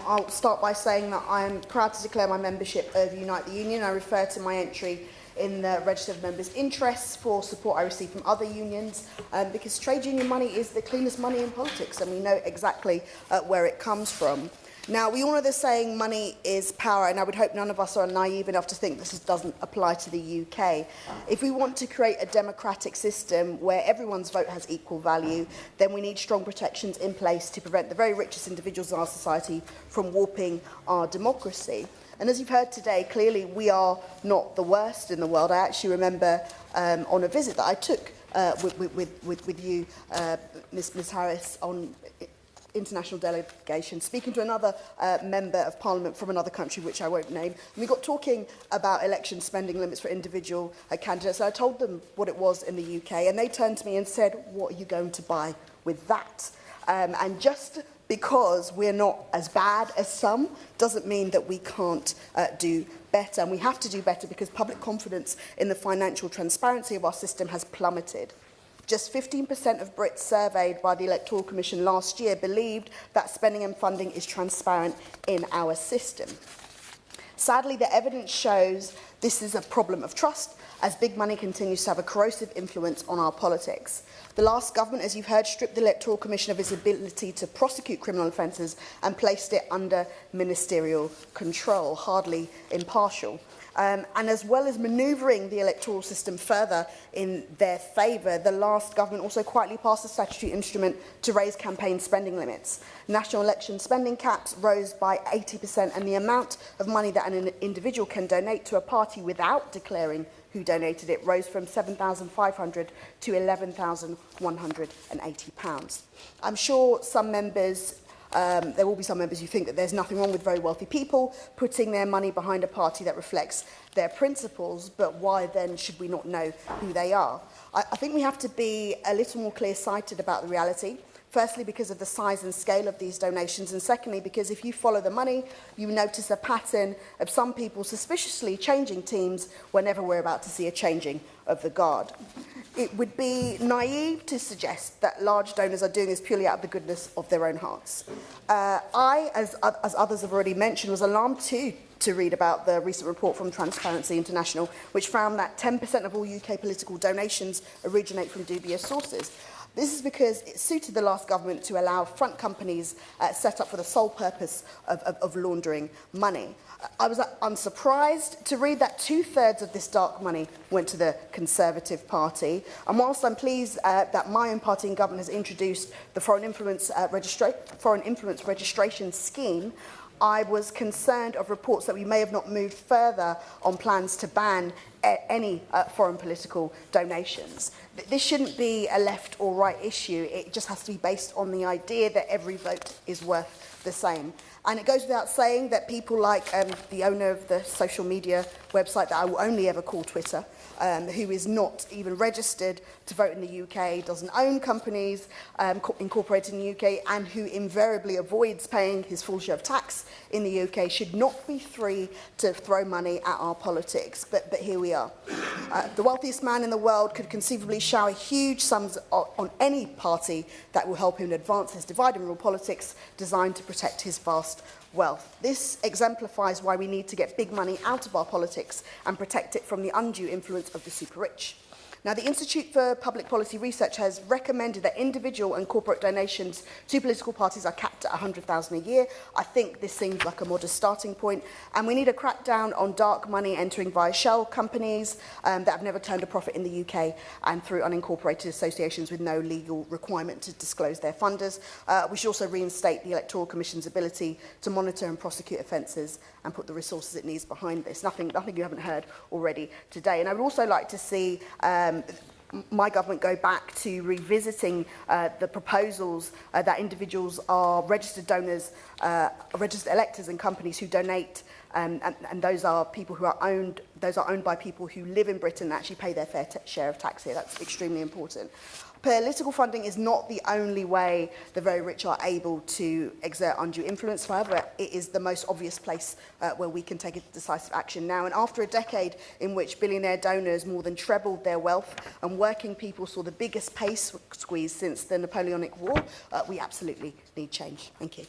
I'll start by saying that I am proud to declare my membership of Unite the Union. I refer to my entry in the Register of Members' Interests for support I receive from other unions, because trade union money is the cleanest money in politics, and we know exactly where it comes from. Now, we all know the saying, money is power, and I would hope none of us are naive enough to think this doesn't apply to the UK. If we want to create a democratic system where everyone's vote has equal value, then we need strong protections in place to prevent the very richest individuals in our society from warping our democracy. And as you've heard today, clearly we are not the worst in the world. I actually remember on a visit that I took with you, Ms Harris, on international delegation, speaking to another member of parliament from another country, which I won't name. And we got talking about election spending limits for individual candidates. So I told them what it was in the UK, and they turned to me and said, "What are you going to buy with that?" And just because we're not as bad as some doesn't mean that we can't do better. And we have to do better because public confidence in the financial transparency of our system has plummeted. Just 15% of Brits surveyed by the Electoral Commission last year believed that spending and funding is transparent in our system. Sadly, the evidence shows this is a problem of trust, as big money continues to have a corrosive influence on our politics. The last government, as you've heard, stripped the Electoral Commission of its ability to prosecute criminal offences and placed it under ministerial control, hardly impartial. And as well as manoeuvring the electoral system further in their favour, the last government also quietly passed a statutory instrument to raise campaign spending limits. National election spending caps rose by 80%, and the amount of money that an individual can donate to a party without declaring who donated it rose from £7,500 to £11,180. I'm sure some members there will be some members who think that there's nothing wrong with very wealthy people putting their money behind a party that reflects their principles, but why then should we not know who they are? I think we have to be a little more clear-sighted about the reality. Firstly, because of the size and scale of these donations, and secondly, because if you follow the money, you notice a pattern of some people suspiciously changing teams whenever we're about to see a changing of the guard. It would be naive to suggest that large donors are doing this purely out of the goodness of their own hearts. I, as others have already mentioned, was alarmed too to read about the recent report from Transparency International, which found that 10% of all UK political donations originate from dubious sources. This is because it suited the last government to allow front companies set up for the sole purpose of laundering money. I was unsurprised to read that 2/3 of this dark money went to the Conservative Party. And whilst I'm pleased that my own party in government has introduced the Foreign Influence Registration Scheme, I was concerned of reports that we may have not moved further on plans to ban any foreign political donations. This shouldn't be a left or right issue. It just has to be based on the idea that every vote is worth the same. And it goes without saying that people like the owner of the social media website that I will only ever call Twitter, who is not even registered to vote in the UK, doesn't own companies incorporated in the UK, and who invariably avoids paying his full share of tax in the UK, should not be free to throw money at our politics. But here we are. The wealthiest man in the world could conceivably shower huge sums on any party that will help him advance his divide and rule politics designed to protect his vast wealth. This exemplifies why we need to get big money out of our politics and protect it from the undue influence of the super rich. Now, the Institute for Public Policy Research has recommended that individual and corporate donations to political parties are capped at £100,000 a year. I think this seems like a modest starting point, and we need a crackdown on dark money entering via shell companies that have never turned a profit in the UK and through unincorporated associations with no legal requirement to disclose their funders. We should also reinstate the Electoral Commission's ability to monitor and prosecute offences and put the resources it needs behind this. Nothing you haven't heard already today. And I would also like to see my government go back to revisiting the proposals that individuals are registered donors, registered electors and companies who donate, and those are people who are owned by people who live in Britain and actually pay their fair share of tax here. That's extremely important. Political funding is not the only way the very rich are able to exert undue influence. However, it is the most obvious place where we can take a decisive action now. And after a decade in which billionaire donors more than trebled their wealth and working people saw the biggest pay squeeze since the Napoleonic War, we absolutely need change. Thank you.